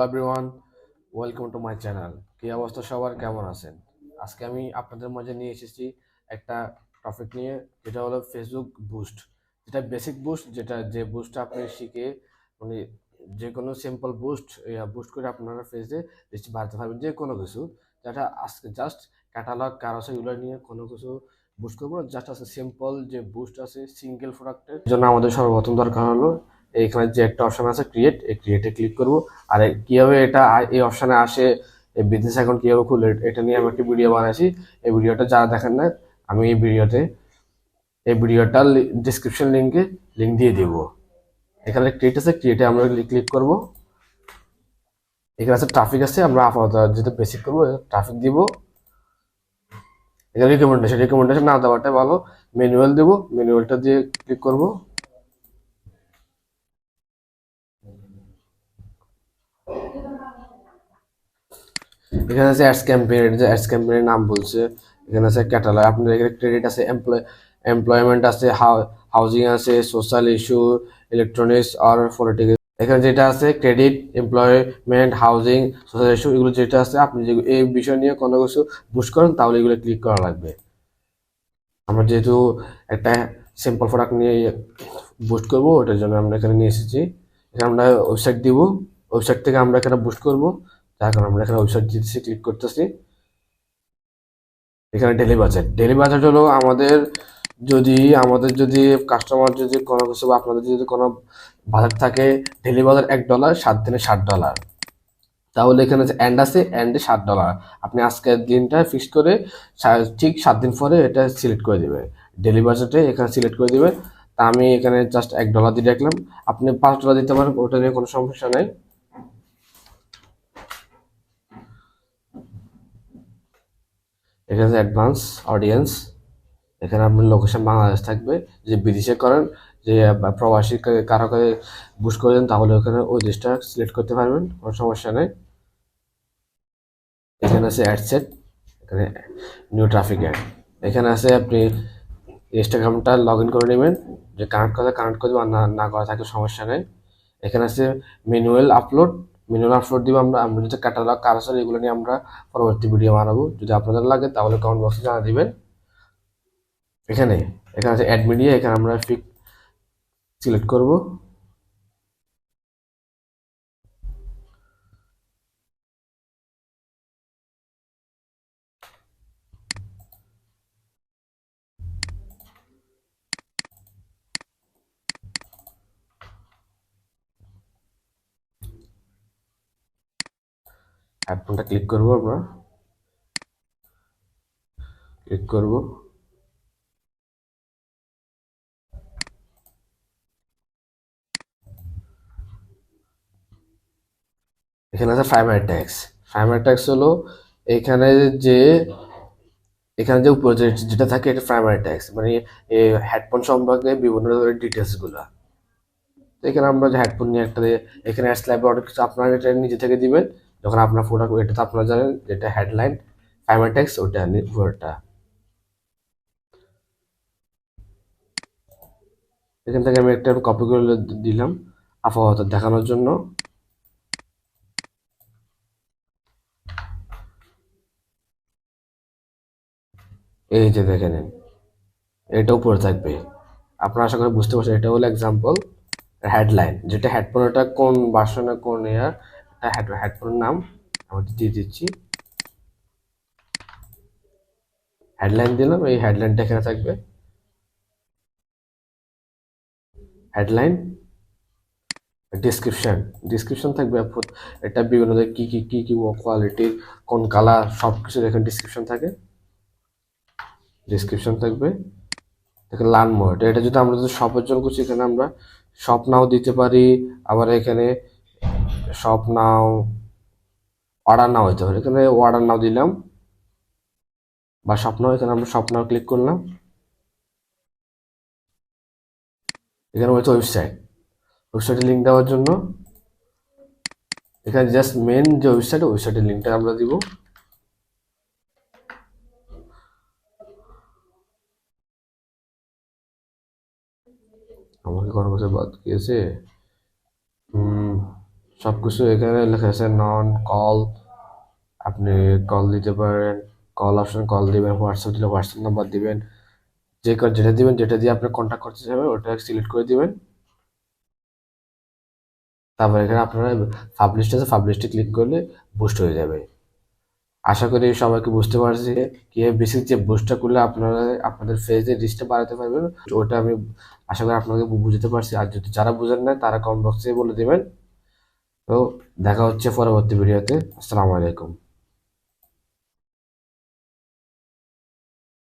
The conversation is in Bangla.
Everyone, welcome to my channel. কি অবস্থা সবার, কেমন আছেন? আজকে আমি আপনাদের মাঝে নিয়ে এসেছি একটা টপিক নিয়ে, যেটা হলো ফেসবুক বুস্ট। যেটা বেসিক বুস্ট, যে বুস্টটা আপনি শিখে মানে যে কোনো সিম্পল বুস্ট বুস্ট করে আপনারা ফেসে বেশি বাড়তে পারবেন যে কোনো কিছু। যেটা আজকে জাস্ট ক্যাটালগ কারোসে এগুলো নিয়ে কোনো কিছু বুস্ট করবো না, জাস্ট আছে সিম্পল যে বুস্ট আছে সিঙ্গেল প্রোডাক্টের জন্য আমাদের সর্বপ্রথম দরকার হলো এইখানে যে একটা অপশন আছে ক্রিয়েট, এই ক্রিয়েটে ক্লিক করব। আর কিভাবে এটা এই অপশনে আসে, এই বিজনেস অ্যাকাউন্ট কিভাবে খুলে, এটা নিয়ে আমি একটা ভিডিও বানাইছি। এই ভিডিওটা যারা দেখেন না, আমি এই ভিডিওটা ডিসক্রিপশন লিঙ্ক দিয়ে দিব। এখানে ক্রিয়েট আছে, ক্রিয়েটে আমরা ক্লিক করব। এখানে আছে ট্রাফিক আছে, আমরা আপাতত যেটা বেসিক করবো ট্রাফিক দিব। এখানে রিকমেন্ডেশন না দেওয়াটাই ভালো। ম্যানুয়াল দেবো, ম্যানুয়ালটা দিয়ে ক্লিক করব। এখানে আছে অ্যাডস ক্যাম্পেইন, যে অ্যাডস ক্যাম্পেইনের নাম বলছে। এখানে আছে ক্যাটালগ, আপনার এখানে ক্রেডিট আছে, এমপ্লয়মেন্ট আছে, হাউজিং আছে, সোশ্যাল ইস্যু, ইলেকট্রনিক্স আর পলিটিক্স। এখানে যেটা আছে credit, employment, housing, social issue, এগুলো যেটা আছে আপনি যে এই বিষয় নিয়ে কোনো কিছু বুস্ট করেন তাহলে এগুলো ক্লিক করা লাগবে। আমরা যেহেতু একটা সিম্পল প্রোডাক্ট নিয়ে বুস্ট করবো, ওটার জন্য আমরা এখানে নিয়ে এসেছি। এখানে আমরা ওয়েবসাইট দিব, ওয়েবসাইট থেকে আমরা এখানে বুস্ট করবো। যার কারণে আমরা এখানে ওয়েবসাইট দিতেছি, ক্লিক করতেছি। এখানে ডেলি বাজেট হলো যদি আমাদের কাস্টমার যদি কোনো কিছু বা আপনাদের যদি কোনো বাজেট থাকে, ডেলি বাজার $1, 7 দিনে $60। তাহলে এখানে যে এন্ড আছে, এন্ডে $60। আপনি আজকের দিনটা ফিক্স করে ঠিক 7 দিন পরে এটা সিলেক্ট করে দিবে। ডেলি বাজেটে এখানে সিলেক্ট করে দিবে। তা আমি এখানে জাস্ট $1 দিয়ে রাখলাম। আপনি $5 দিতে পারেন, ওটা নিয়ে কোনো সমস্যা নেই। এখানে অ্যাডভান্স অডিয়েন্স, এখানে আপনার লোকেশন বাংলাদেশ থাকবে। যে বিদেশে করেন, যে প্রবাসী কারো কাছে বুশ করেন, তাহলে ওখানে ওই দেশটা সিলেক্ট করতে পারবেন, কোনো সমস্যা নেই। এখানে আছে অ্যাডসেট, এখানে নিউ ট্রাফিক অ্যাড। এখানে আছে আপনি ইনস্টাগ্রামটা লগ ইন করে নেবেন, যে কানেক্ট করে দেবেন, না না করা থাকলে সমস্যা নেই। এখানে আছে ম্যানুয়াল আপলোড দিব। আমরা যদি ক্যাটালগ কারোসার এগুলো নিয়ে আমরা পরবর্তী ভিডিও বানাবো। যদি আপনাদের লাগে তাহলে কমেন্ট বক্সে জানা দিবেন। এখানে এখানে আছে অ্যাড মিডিয়া, এখানে আমরা সিলেক্ট করব। হেডফোনটা ক্লিক করব, আমরা ক্লিক করব। এখানে আছে প্রাইমারি ট্যাক্স হলো এখানে যে এখানে যে উপরে যেটা থাকে এটা প্রাইমারি ট্যাক্স, মানে এই হেডফোন সম্পর্কে বিভিন্ন ধরনের ডিটেলস গুলা। তো এখানে আমরা যে হেডফোন নিয়ে একটা এখানে স্ল্যাবে অনেক কিছু আপনারা এটা নিজে থেকে দিবেন। যখন আপনার প্রোডাক্ট, এটা তো আপনারা জানেন যেটা হেডলাইন প্রাইমারি ট্যাক্স, ওটা পুরোটা এখান থেকে আমি একটা কপি করে দিলাম আপাতত দেখানোর জন্য। এই যে দেখে নিন, এটা উপরে থাকবে। আপনারা আশা করি বুঝতে পারছেন, এটা হলো এক্সাম্পল হেডলাইন, যেটা হেডফোন, এটা কোন ভার্সনে কোন ইয়ার, হেডফোনের নাম আমি দিয়ে দিচ্ছি। হেডলাইন দিলাম, এই হেডলাইনটা এখানে থাকবে। হেডলাইন, ডিসক্রিপশন থাকবে। এটা বিভিন্ন কি কোয়ালিটির, কোন কালার, সব কিছু এখানে ডিসক্রিপশন থাকে। ডিসক্রিপশন থাকবে, দেখেন লার্ন মোর। এটা যদি আমরা যদি শপের জন্য করছি, এখানে আমরা শপ নাও দিতে পারি। আবার এখানে শপ নাও, অর্ডার নাও হতে পারে। এখানে অর্ডার নাও দিলাম বা শপ নাও, এখানে আমরা শপ নাও ক্লিক করলাম। এখানে হচ্ছে ওয়েবসাইটে লিঙ্ক দেওয়ার জন্য এখানে জাস্ট মেন যে ওয়েবসাইটের লিঙ্কটা আমরা দিব। আমাকে কোনো কিছু বাদ গিয়েছে। সবকিছু এখানে লেখা আছে। নন কল, আপনি কল দিতে পারেন, কল অপশন কল দিবেন, হোয়াটসঅ্যাপ দিলে হোয়াটসঅ্যাপ নাম্বার দিবেন, যেটা দিবেন, যেটা দিয়ে আপনি কন্ট্যাক্ট করতে চাইবেন ওটা সিলেক্ট করে দিবেন। তারপর এখানে আপনারা পাবলিশড আছে, পাবলিশে ক্লিক করলে বুস্ট হয়ে যাবে। আশা করি সবাইকে বুঝতে পারছি কিভাবে বেসিক যে বুস্টটা করলে আপনারা আপনাদের ফেজের রিচটা বাড়াতে পারবেন। ওটা আমি আশা করি আপনাকে বুঝতে পারছি। আর যদি যারা বুঝেন না তারা কমেন্ট বক্সে বলে দেবেন। তো দেখা হচ্ছে পরবর্তী ভিডিওতে। আসসালামু আলাইকুম।